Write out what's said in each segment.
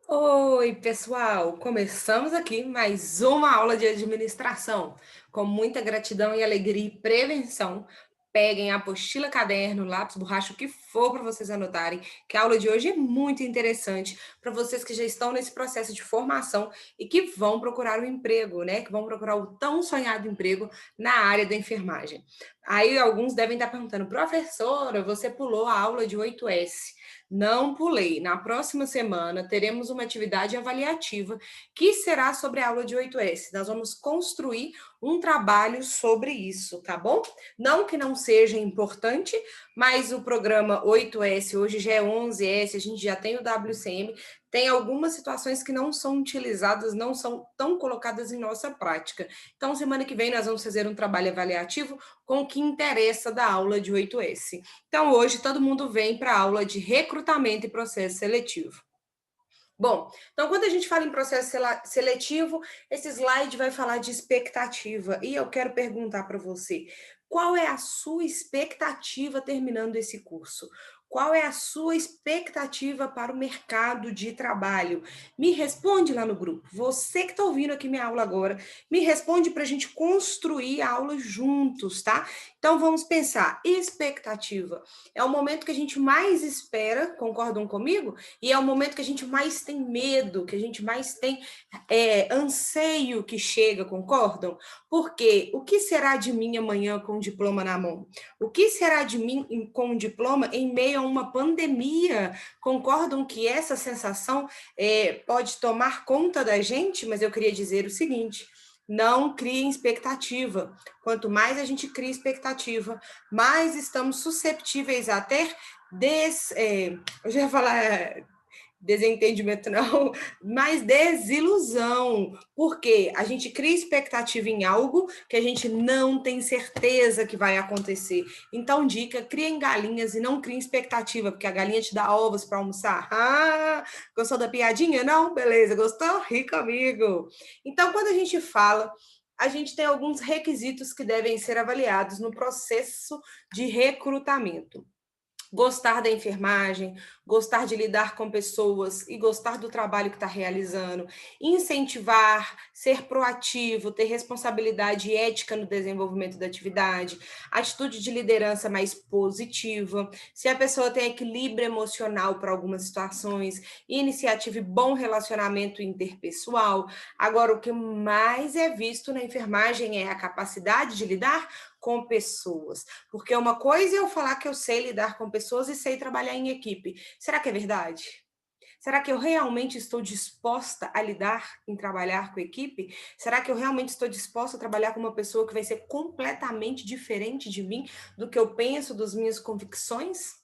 Oi, pessoal! Começamos aqui mais uma aula de administração. Com muita gratidão e alegria e prevenção, peguem a apostila, caderno, lápis, borracha, o que for para vocês anotarem, que a aula de hoje é muito interessante para vocês que já estão nesse processo de formação e que vão procurar um emprego, né? Que vão procurar o tão sonhado emprego na área da enfermagem. Aí alguns devem estar perguntando, professora, você pulou a aula de 8S? Não pulei. Na próxima semana teremos uma atividade avaliativa que será sobre a aula de 8S. Nós vamos construir um trabalho sobre isso, tá bom? Não que não seja importante, mas o programa 8S hoje já é 11S, a gente já tem o WCM, tem algumas situações que não são utilizadas, não são tão colocadas em nossa prática. Então, semana que vem nós vamos fazer um trabalho avaliativo com o que interessa da aula de 8S. Então, hoje todo mundo vem para a aula de recrutamento e processo seletivo. Bom, então quando a gente fala em processo seletivo, esse slide vai falar de expectativa. E eu quero perguntar para você, qual é a sua expectativa terminando esse curso? Qual é a sua expectativa para o mercado de trabalho? Me responde lá no grupo. Você que está ouvindo aqui minha aula agora, me responde para a gente construir a aula juntos, tá? Então vamos pensar. Expectativa é o momento que a gente mais espera, concordam comigo? E é o momento que a gente mais tem medo, que a gente mais tem anseio que chega, concordam? Porque o que será de mim amanhã com o diploma na mão? O que será de mim com o diploma em meio a uma pandemia? Concordam que essa sensação pode tomar conta da gente? Mas eu queria dizer o seguinte: não criem expectativa. Quanto mais a gente cria expectativa, mais estamos susceptíveis a ter eu já ia falar desentendimento não, mas desilusão, porque a gente cria expectativa em algo que a gente não tem certeza que vai acontecer. Então, dica, criem galinhas e não criem expectativa, porque a galinha te dá ovos para almoçar. Ah, gostou da piadinha? Não? Beleza, gostou? Ri comigo. Então, quando a gente fala, a gente tem alguns requisitos que devem ser avaliados no processo de recrutamento. Gostar da enfermagem, gostar de lidar com pessoas e gostar do trabalho que está realizando, incentivar, ser proativo, ter responsabilidade e ética no desenvolvimento da atividade, atitude de liderança mais positiva, se a pessoa tem equilíbrio emocional para algumas situações, iniciativa e bom relacionamento interpessoal. Agora, o que mais é visto na enfermagem é a capacidade de lidar com pessoas. Porque uma coisa é eu falar que eu sei lidar com pessoas e sei trabalhar em equipe. Será que é verdade? Será que eu realmente estou disposta a lidar em trabalhar com equipe? Será que eu realmente estou disposta a trabalhar com uma pessoa que vai ser completamente diferente de mim, do que eu penso, das minhas convicções?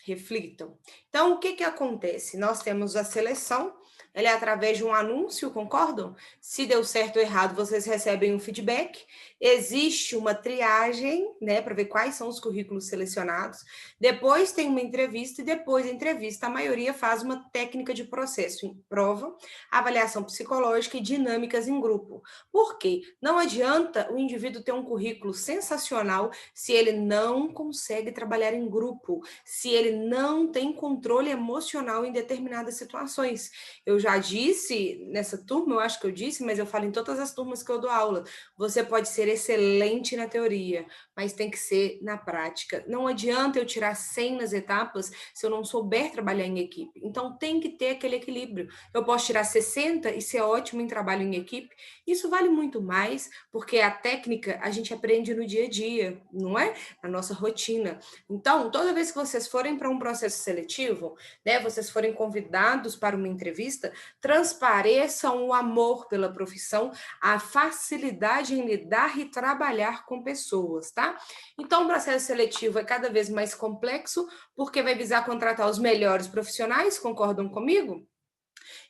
Reflitam. Então, o que que acontece? Nós temos a seleção, ela é através de um anúncio, concordam? Se deu certo ou errado, vocês recebem um feedback. Existe uma triagem, né, para ver quais são os currículos selecionados. Depois tem uma entrevista e depois da entrevista, a maioria faz uma técnica de processo em prova, avaliação psicológica e dinâmicas em grupo. Por quê? Não adianta o indivíduo ter um currículo sensacional se ele não consegue trabalhar em grupo, se ele não tem controle emocional em determinadas situações. Eu já disse nessa turma, eu acho que eu disse, mas eu falo em todas as turmas que eu dou aula. Você pode ser excelente na teoria, mas tem que ser na prática. Não adianta eu tirar 100 nas etapas se eu não souber trabalhar em equipe. Então tem que ter aquele equilíbrio. Eu posso tirar 60 e ser ótimo em trabalho em equipe. Isso vale muito mais, porque a técnica a gente aprende no dia a dia, não é? Na nossa rotina. Então, toda vez que vocês forem para um processo seletivo, né, vocês forem convidados para uma entrevista, transpareçam o amor pela profissão, a facilidade em lidar e trabalhar com pessoas, tá? Então, o processo seletivo é cada vez mais complexo, porque vai visar contratar os melhores profissionais, concordam comigo?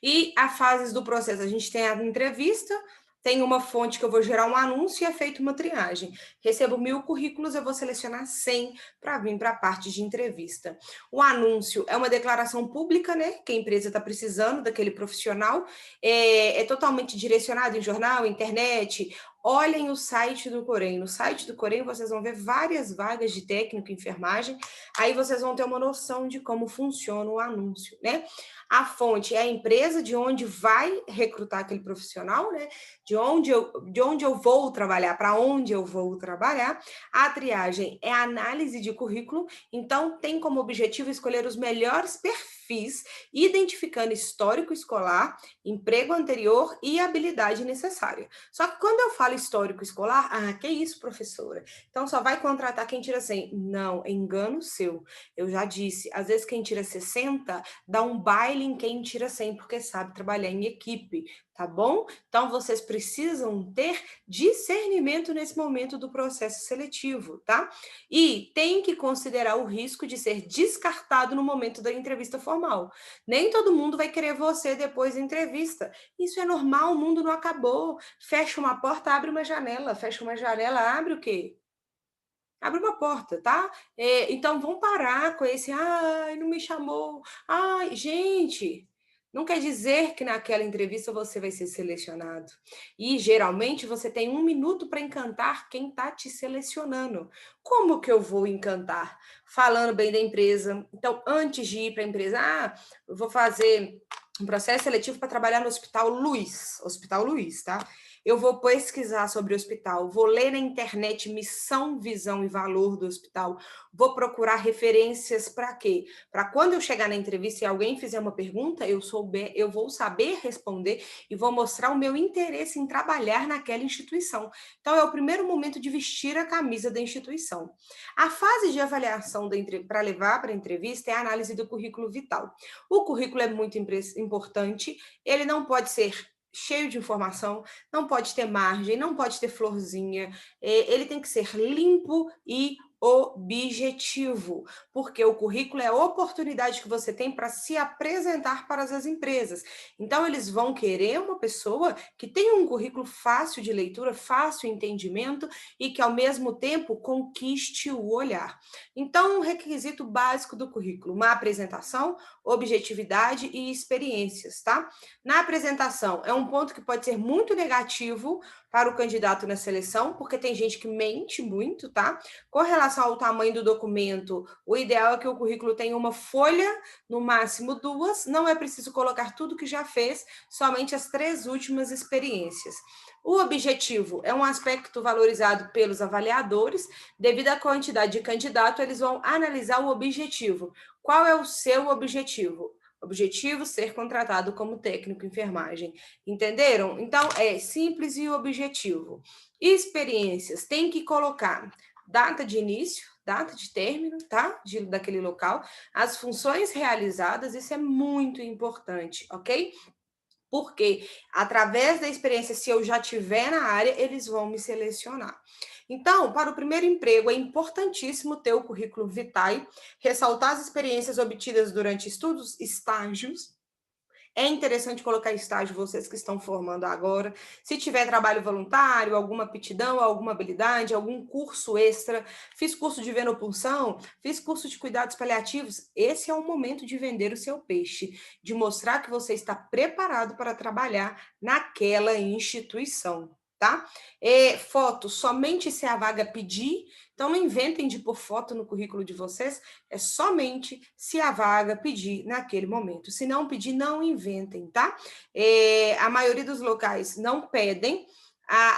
E as fases do processo, a gente tem a entrevista, tem uma fonte que eu vou gerar um anúncio e é feita uma triagem. Recebo 1.000 currículos, eu vou selecionar 100 para vir para a parte de entrevista. O anúncio é uma declaração pública, né? Que a empresa está precisando daquele profissional. É totalmente direcionado em jornal, internet, Olhem o site do Corém. No site do Corém vocês vão ver várias vagas de técnico em enfermagem, aí vocês vão ter uma noção de como funciona o anúncio, né? A fonte é a empresa de onde vai recrutar aquele profissional, né? De onde eu vou trabalhar, para onde eu vou trabalhar. A triagem é a análise de currículo, então tem como objetivo escolher os melhores perfis, identificando histórico escolar, emprego anterior e habilidade necessária. Só que quando eu falo histórico escolar, que isso, professora? Então só vai contratar quem tira 100. Não, é engano seu. Eu já disse, às vezes quem tira 60 dá um baile em quem tira 100, porque sabe trabalhar em equipe, tá bom? Então vocês precisam ter discernimento nesse momento do processo seletivo, tá? E tem que considerar o risco de ser descartado no momento da entrevista formal. Nem todo mundo vai querer você depois da entrevista. Isso é normal, o mundo não acabou. Fecha uma porta, abre uma janela. Fecha uma janela, abre o quê? Abre uma porta, tá? Então, vamos parar com esse, ai, não me chamou. Ai, gente, não quer dizer que naquela entrevista você vai ser selecionado. E, geralmente, você tem 1 minuto para encantar quem está te selecionando. Como que eu vou encantar? Falando bem da empresa. Então, antes de ir para a empresa, eu vou fazer um processo seletivo para trabalhar no Hospital Luiz, tá? Eu vou pesquisar sobre o hospital, vou ler na internet missão, visão e valor do hospital, vou procurar referências para quê? Para quando eu chegar na entrevista e alguém fizer uma pergunta, eu vou saber responder e vou mostrar o meu interesse em trabalhar naquela instituição. Então, é o primeiro momento de vestir a camisa da instituição. A fase de avaliação para levar para a entrevista é a análise do currículo vital. O currículo é muito importante, ele não pode ser cheio de informação, não pode ter margem, não pode ter florzinha, ele tem que ser limpo e objetivo, porque o currículo é a oportunidade que você tem para se apresentar para as empresas. Então, eles vão querer uma pessoa que tenha um currículo fácil de leitura, fácil de entendimento e que, ao mesmo tempo, conquiste o olhar. Então, um requisito básico do currículo, uma apresentação, objetividade e experiências, tá? Na apresentação, é um ponto que pode ser muito negativo para o candidato na seleção, porque tem gente que mente muito, tá? Com relação ao tamanho do documento, o ideal é que o currículo tenha uma folha, no máximo 2, não é preciso colocar tudo que já fez, somente as 3 últimas experiências. O objetivo é um aspecto valorizado pelos avaliadores, devido à quantidade de candidato, eles vão analisar o objetivo. Qual é o seu objetivo? Objetivo, ser contratado como técnico em enfermagem. Entenderam? Então, é simples e objetivo. Experiências, tem que colocar data de início, data de término, tá? Daquele local, as funções realizadas, isso é muito importante, ok? Porque através da experiência, se eu já tiver na área, eles vão me selecionar. Então, para o primeiro emprego, é importantíssimo ter o currículo vitae, ressaltar as experiências obtidas durante estudos, estágios. É interessante colocar estágio vocês que estão formando agora. Se tiver trabalho voluntário, alguma aptidão, alguma habilidade, algum curso extra, fiz curso de venopunção, fiz curso de cuidados paliativos, esse é o momento de vender o seu peixe, de mostrar que você está preparado para trabalhar naquela instituição, tá? Foto, somente se a vaga pedir, então não inventem de pôr foto no currículo de vocês, é somente se a vaga pedir naquele momento. Se não pedir, não inventem, tá? A maioria dos locais não pedem.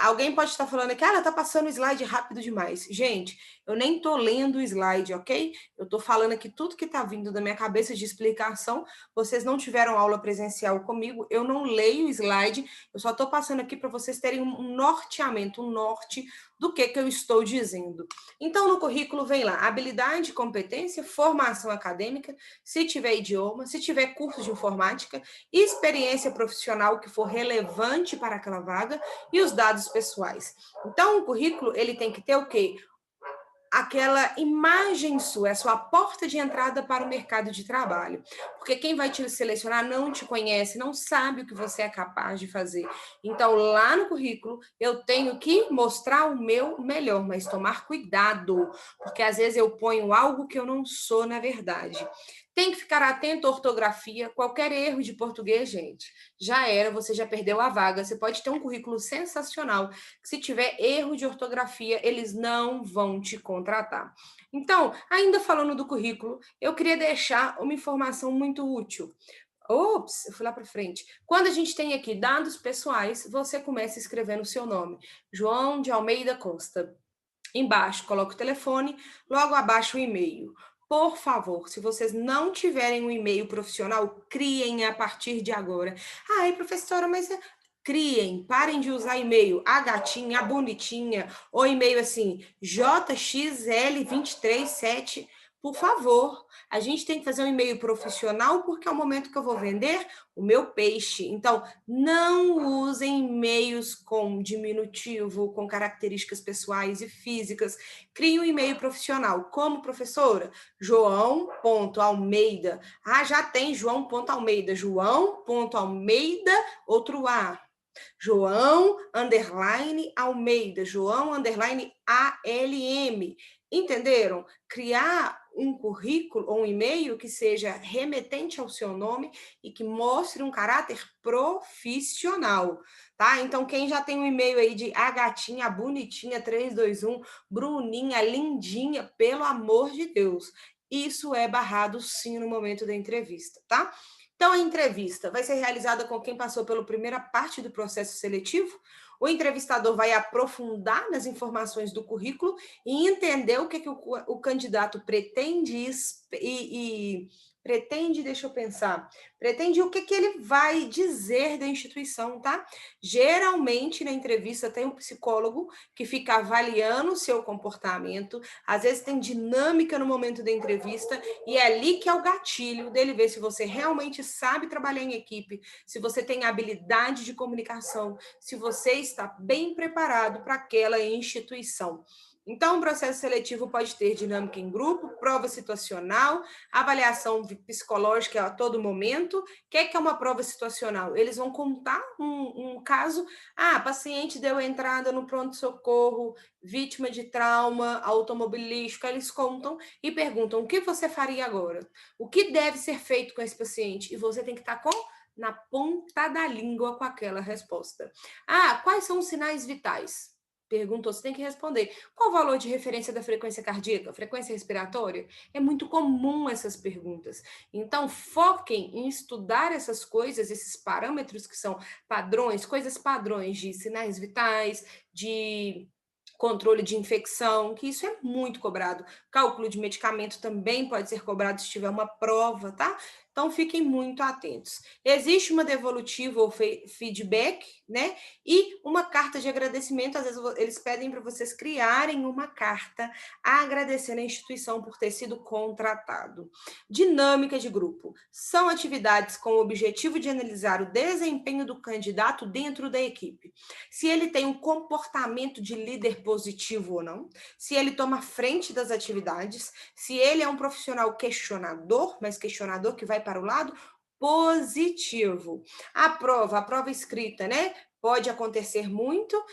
Alguém pode estar falando aqui, ela está passando o slide rápido demais. Gente, eu nem estou lendo o slide, ok? Eu estou falando aqui tudo que está vindo da minha cabeça de explicação. Vocês não tiveram aula presencial comigo, eu não leio o slide, eu só estou passando aqui para vocês terem um norteamento, um norte do que eu estou dizendo. Então, no currículo vem lá, habilidade, competência, formação acadêmica, se tiver idioma, se tiver curso de informática, experiência profissional que for relevante para aquela vaga e os dados pessoais. Então, o currículo, ele tem que ter o quê? Aquela imagem sua, é a sua porta de entrada para o mercado de trabalho. Porque quem vai te selecionar não te conhece, não sabe o que você é capaz de fazer. Então, lá no currículo, eu tenho que mostrar o meu melhor, mas tomar cuidado, porque às vezes eu ponho algo que eu não sou na verdade. Tem que ficar atento à ortografia, qualquer erro de português, gente, já era, você já perdeu a vaga. Você pode ter um currículo sensacional, que se tiver erro de ortografia, eles não vão te contratar. Então, ainda falando do currículo, eu queria deixar uma informação muito útil. Ops, eu fui lá para frente. Quando a gente tem aqui dados pessoais, você começa escrevendo o seu nome. João de Almeida Costa. Embaixo, coloca o telefone, logo abaixo o e-mail. Por favor, se vocês não tiverem um e-mail profissional, criem a partir de agora. Ai, professora, mas criem, parem de usar e-mail a gatinha, a bonitinha, ou e-mail assim, jxl237. Por favor, a gente tem que fazer um e-mail profissional porque é o momento que eu vou vender o meu peixe. Então, não usem e-mails com diminutivo, com características pessoais e físicas. Crie um e-mail profissional. Como professora? João.almeida. Ah, já tem João.almeida. João.almeida, outro A. João underline Almeida, João underline ALM. Entenderam? Criar um currículo ou um e-mail que seja remetente ao seu nome e que mostre um caráter profissional, tá? Então, quem já tem um e-mail aí de a gatinha, a bonitinha 321, Bruninha, lindinha, pelo amor de Deus, isso é barrado sim no momento da entrevista, tá? Então, a entrevista vai ser realizada com quem passou pela primeira parte do processo seletivo. O entrevistador vai aprofundar nas informações do currículo e entender o que o candidato pretende pretende, deixa eu pensar, pretende o que ele vai dizer da instituição, tá? Geralmente, na entrevista, tem um psicólogo que fica avaliando o seu comportamento, às vezes tem dinâmica no momento da entrevista, e é ali que é o gatilho dele ver se você realmente sabe trabalhar em equipe, se você tem habilidade de comunicação, se você está bem preparado para aquela instituição. Então, o processo seletivo pode ter dinâmica em grupo, prova situacional, avaliação psicológica a todo momento. O que é uma prova situacional? Eles vão contar um caso. Ah, paciente deu entrada no pronto-socorro, vítima de trauma automobilístico. Eles contam e perguntam: o que você faria agora? O que deve ser feito com esse paciente? E você tem que estar na ponta da língua com aquela resposta. Ah, quais são os sinais vitais? Perguntou, você tem que responder. Qual o valor de referência da frequência cardíaca, frequência respiratória? É muito comum essas perguntas. Então, foquem em estudar essas coisas, esses parâmetros que são padrões, coisas padrões de sinais vitais, de controle de infecção, que isso é muito cobrado. Cálculo de medicamento também pode ser cobrado se tiver uma prova, tá? Então, fiquem muito atentos. Existe uma devolutiva ou feedback, né? E uma carta de agradecimento. Às vezes, eles pedem para vocês criarem uma carta agradecendo a instituição por ter sido contratado. Dinâmica de grupo. São atividades com o objetivo de analisar o desempenho do candidato dentro da equipe. Se ele tem um comportamento de líder positivo ou não, se ele toma frente das atividades, se ele é um profissional questionador, mas questionador que vai para o lado positivo. A prova escrita, né? Pode acontecer muito,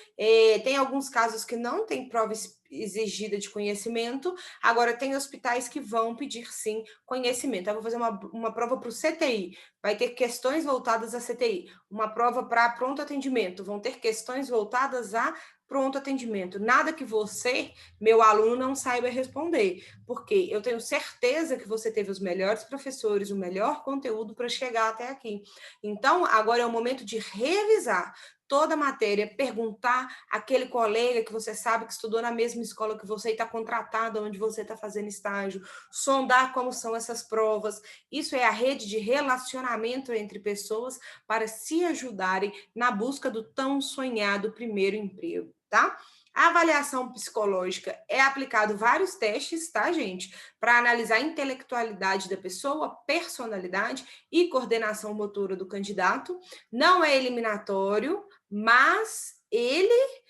tem alguns casos que não tem prova exigida de conhecimento, agora tem hospitais que vão pedir sim conhecimento. Eu vou fazer uma prova para o CTI, vai ter questões voltadas à CTI, uma prova para pronto atendimento, vão ter questões voltadas a pronto atendimento. Nada que você, meu aluno, não saiba responder, porque eu tenho certeza que você teve os melhores professores, o melhor conteúdo para chegar até aqui. Então, agora é o momento de revisar toda a matéria, perguntar àquele colega que você sabe que estudou na mesma escola que você e está contratado onde você está fazendo estágio, sondar como são essas provas. Isso é a rede de relacionamento entre pessoas para se ajudarem na busca do tão sonhado primeiro emprego, tá? A avaliação psicológica é aplicado vários testes, tá, gente? Para analisar a intelectualidade da pessoa, personalidade e coordenação motora do candidato. Não é eliminatório, mas ele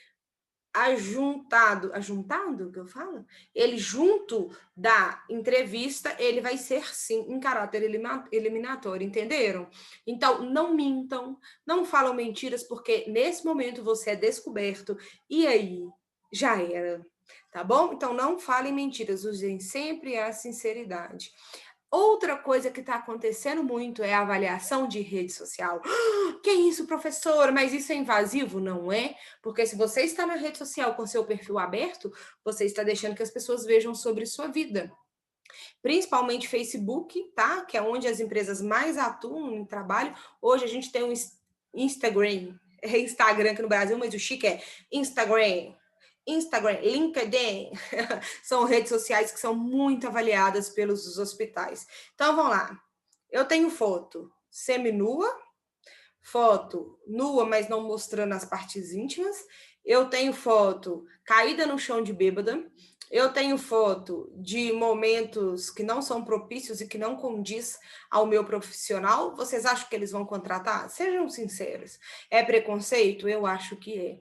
ajuntado que eu falo? Ele junto da entrevista, ele vai ser sim em caráter eliminatório, entenderam? Então, não mintam, não falam mentiras, porque nesse momento você é descoberto, e aí? Já era, tá bom? Então, não falem mentiras, usem sempre a sinceridade. Outra coisa que está acontecendo muito é a avaliação de rede social. Que isso, professora? Mas isso é invasivo? Não é? Porque se você está na rede social com seu perfil aberto, você está deixando que as pessoas vejam sobre sua vida. Principalmente Facebook, tá? Que é onde as empresas mais atuam em trabalho. Hoje a gente tem um Instagram, é Instagram aqui no Brasil, mas o chique é Instagram. Instagram, LinkedIn, são redes sociais que são muito avaliadas pelos hospitais. Então, vamos lá. Eu tenho foto seminua, foto nua, mas não mostrando as partes íntimas. Eu tenho foto caída no chão de bêbada. Eu tenho foto de momentos que não são propícios e que não condiz ao meu profissional. Vocês acham que eles vão contratar? Sejam sinceros. É preconceito? Eu acho que é.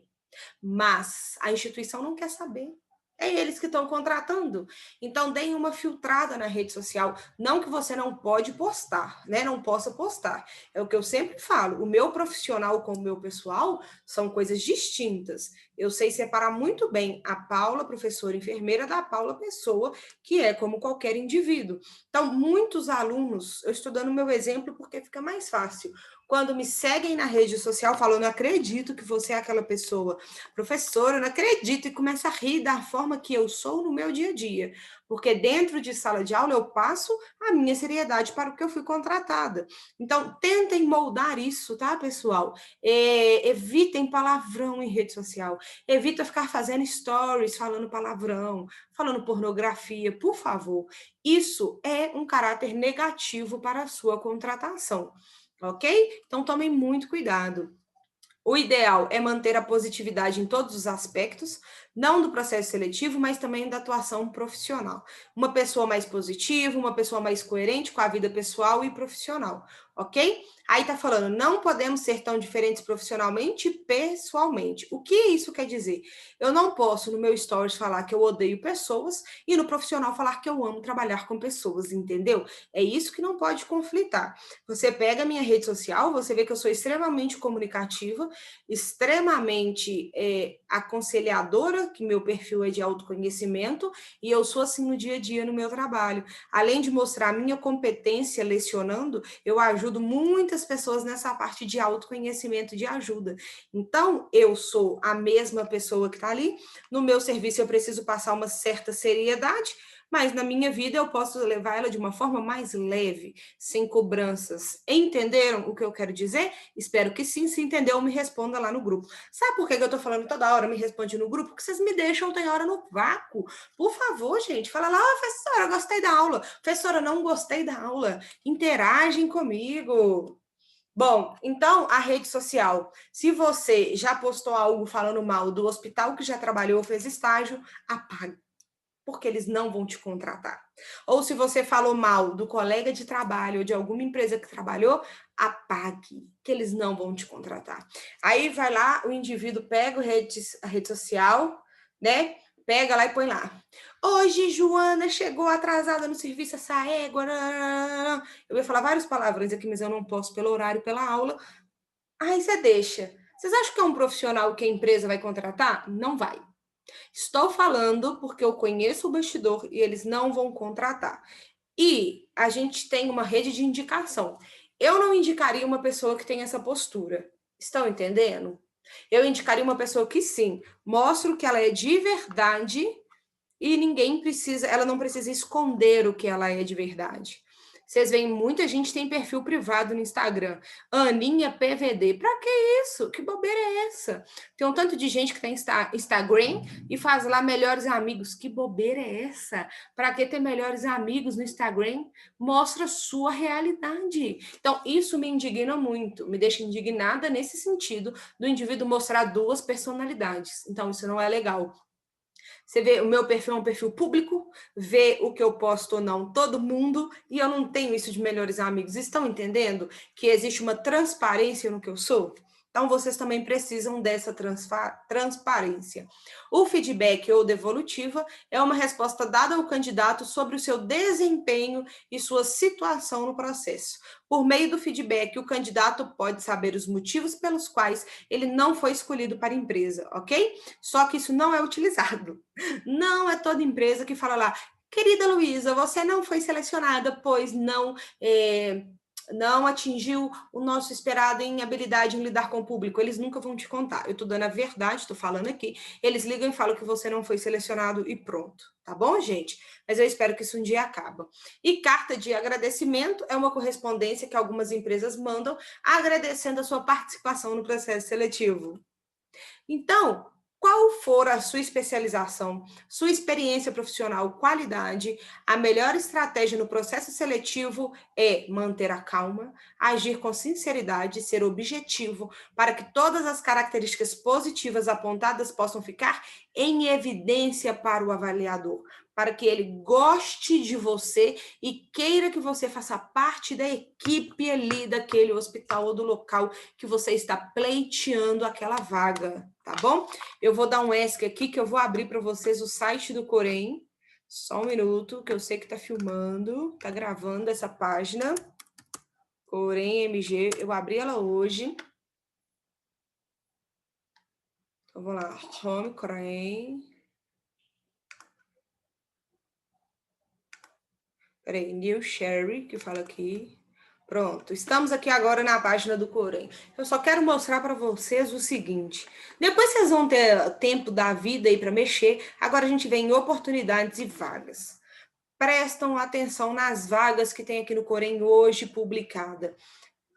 Mas a instituição não quer saber. É eles que estão contratando. Então, deem uma filtrada na rede social. Não que você não pode postar, né? Não possa postar. É o que eu sempre falo. O meu profissional com o meu pessoal são coisas distintas. Eu sei separar muito bem a Paula, professora enfermeira, da Paula, pessoa, que é como qualquer indivíduo. Então, muitos alunos, eu estou dando o meu exemplo porque fica mais fácil. Quando me seguem na rede social, falam, não acredito que você é aquela pessoa. Professora, eu não acredito, e começa a rir da forma que eu sou no meu dia a dia. Porque dentro de sala de aula eu passo a minha seriedade para o que eu fui contratada. Então, tentem moldar isso, tá, pessoal? Evitem palavrão em rede social. Evita ficar fazendo stories, falando palavrão, falando pornografia, por favor. Isso é um caráter negativo para a sua contratação. Ok? Então, tomem muito cuidado. O ideal é manter a positividade em todos os aspectos, não do processo seletivo, mas também da atuação profissional. Uma pessoa mais positiva, uma pessoa mais coerente com a vida pessoal e profissional, ok? Aí tá falando, não podemos ser tão diferentes profissionalmente e pessoalmente. O que isso quer dizer? Eu não posso no meu stories falar que eu odeio pessoas e no profissional falar que eu amo trabalhar com pessoas, entendeu? É isso que não pode conflitar. Você pega a minha rede social, você vê que eu sou extremamente comunicativa, extremamente aconselhadora, que meu perfil é de autoconhecimento, e eu sou assim no dia a dia no meu trabalho. Além de mostrar a minha competência lecionando, eu ajudo muitas pessoas nessa parte de autoconhecimento, de ajuda. Então, eu sou a mesma pessoa que está ali, no meu serviço eu preciso passar uma certa seriedade, mas na minha vida eu posso levar ela de uma forma mais leve, sem cobranças. Entenderam o que eu quero dizer? Espero que sim. Se entendeu, me responda lá no grupo. Sabe por que eu tô falando toda hora? Me responde no grupo? Porque vocês me deixam tem hora no vácuo. Por favor, gente, fala lá, professora, gostei da aula. Professora, não gostei da aula. Interagem comigo. Bom, então a rede social. Se você já postou algo falando mal do hospital que já trabalhou, fez estágio, apague, porque eles não vão te contratar. Ou se você falou mal do colega de trabalho ou de alguma empresa que trabalhou, apague, que eles não vão te contratar. Aí vai lá, o indivíduo pega a rede social, né? Pega lá e põe lá. Hoje, Joana chegou atrasada no serviço, essa égua. Eu ia falar vários palavrões aqui, mas eu não posso pelo horário, pela aula. Aí você deixa. Vocês acham que é um profissional que a empresa vai contratar? Não vai. Estou falando porque eu conheço o bastidor e eles não vão contratar. E a gente tem uma rede de indicação. Eu não indicaria uma pessoa que tem essa postura. Estão entendendo? Eu indicaria uma pessoa que sim, mostra que ela é de verdade e ninguém precisa, ela não precisa esconder o que ela é de verdade. Vocês veem, muita gente tem perfil privado no Instagram. Aninha PVD. Pra que isso? Que bobeira é essa? Tem um tanto de gente que tem Instagram e faz lá melhores amigos. Que bobeira é essa? Pra que ter melhores amigos no Instagram? Mostra sua realidade. Então, isso me indigna muito. Me deixa indignada nesse sentido do indivíduo mostrar duas personalidades. Então, isso não é legal. Você vê, o meu perfil é um perfil público, vê o que eu posto ou não todo mundo, e eu não tenho isso de melhores amigos. Estão entendendo que existe uma transparência no que eu sou? Então, vocês também precisam dessa transparência. O feedback ou devolutiva é uma resposta dada ao candidato sobre o seu desempenho e sua situação no processo. Por meio do feedback, o candidato pode saber os motivos pelos quais ele não foi escolhido para a empresa, ok? Só que isso não é utilizado. Não é toda empresa que fala lá, Querida Luísa, você não foi selecionada, pois não atingiu o nosso esperado em habilidade em lidar com o público. Eles nunca vão te contar. Eu estou dando a verdade, estou falando aqui. Eles ligam e falam que você não foi selecionado e pronto. Tá bom, gente? Mas eu espero que isso um dia acabe. E carta de agradecimento é uma correspondência que algumas empresas mandam agradecendo a sua participação no processo seletivo. Então, qual for a sua especialização, sua experiência profissional, qualidade, a melhor estratégia no processo seletivo é manter a calma, agir com sinceridade, ser objetivo, para que todas as características positivas apontadas possam ficar em evidência para o avaliador, para que ele goste de você e queira que você faça parte da equipe ali daquele hospital ou do local que você está pleiteando aquela vaga, tá bom? Eu vou dar um ESC aqui, que eu vou abrir para vocês o site do Corém. Só um minuto, que eu sei que tá filmando, tá gravando essa página. Corém MG, eu abri ela hoje. Então, vamos lá, Home Corém. Peraí, New Sherry, que fala aqui. Pronto, estamos aqui agora na página do Corém. Eu só quero mostrar para vocês o seguinte. Depois vocês vão ter tempo da vida aí para mexer. Agora a gente vem em oportunidades e vagas. Prestam atenção nas vagas que tem aqui no Corém hoje publicada.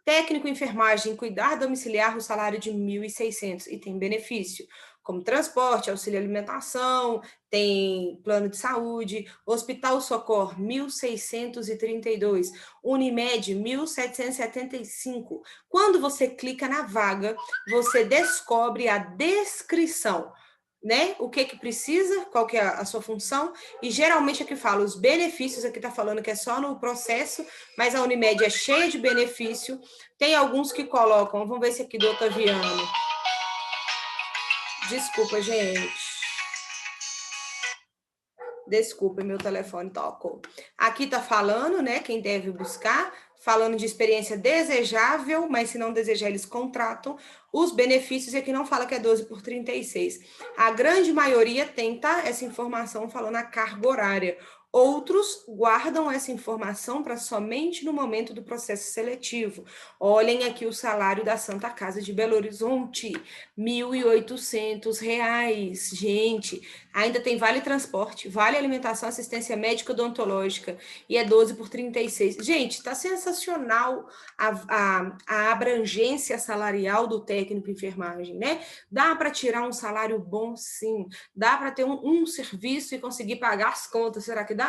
Técnico em enfermagem, cuidar domiciliar, o salário de 1.600 e tem benefício, como transporte, auxílio alimentação, tem plano de saúde, Hospital Socorro, 1.632, Unimed, 1.775. Quando você clica na vaga, você descobre a descrição, né? O que precisa, qual que é a sua função, e geralmente aqui fala os benefícios, aqui tá falando que é só no processo, mas a Unimed é cheia de benefício. Tem alguns que colocam, vamos ver esse aqui do Otaviano. Desculpa, gente. Desculpa, meu telefone tocou. Aqui tá falando, né, quem deve buscar, falando de experiência desejável, mas se não desejar, eles contratam. Os benefícios, e aqui não fala que é 12 por 36. A grande maioria tem, tá, essa informação falando a carga horária. Outros guardam essa informação para somente no momento do processo seletivo. Olhem aqui o salário da Santa Casa de Belo Horizonte, R$ 1.800. Gente, ainda tem vale transporte, vale alimentação, assistência médica odontológica, e é 12 por 36. Gente, tá sensacional a abrangência salarial do técnico em enfermagem, né? Dá para tirar um salário bom, sim. Dá para ter um serviço e conseguir pagar as contas. Será que dá?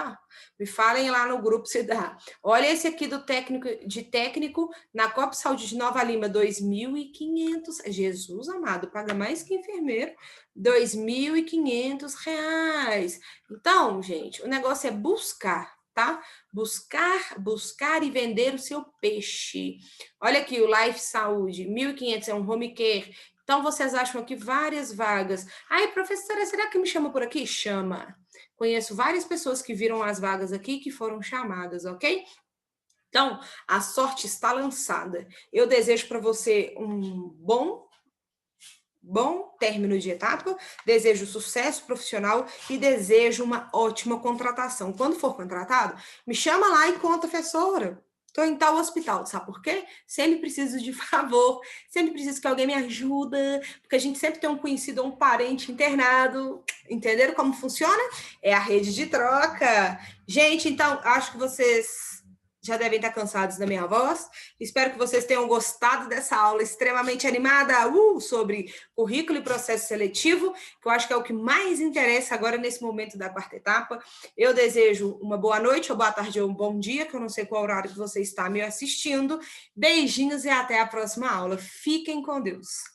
Me falem lá no grupo se dá. Olha esse aqui do técnico na Copa Saúde de Nova Lima, 2.500. Jesus amado, paga mais que enfermeiro. R$ 2.500. Então, gente, o negócio é buscar, tá? Buscar e vender o seu peixe. Olha aqui o Life Saúde, 1.500 é um home care. Então, vocês acham aqui várias vagas. Ai, professora, será que me chama por aqui? Chama. Conheço várias pessoas que viram as vagas aqui que foram chamadas, ok? Então, a sorte está lançada. Eu desejo para você um bom término de etapa, desejo sucesso profissional e desejo uma ótima contratação. Quando for contratado, me chama lá e conta, professora. Estou em tal hospital, sabe por quê? Sempre preciso de favor, sempre preciso que alguém me ajuda, porque a gente sempre tem um conhecido ou um parente internado. Entenderam como funciona? É a rede de troca. Gente, então, acho que vocês já devem estar cansados da minha voz. Espero que vocês tenham gostado dessa aula extremamente animada sobre currículo e processo seletivo, que eu acho que é o que mais interessa agora nesse momento da quarta etapa. Eu desejo uma boa noite, ou boa tarde, ou um bom dia, que eu não sei qual horário que você está me assistindo. Beijinhos e até a próxima aula. Fiquem com Deus.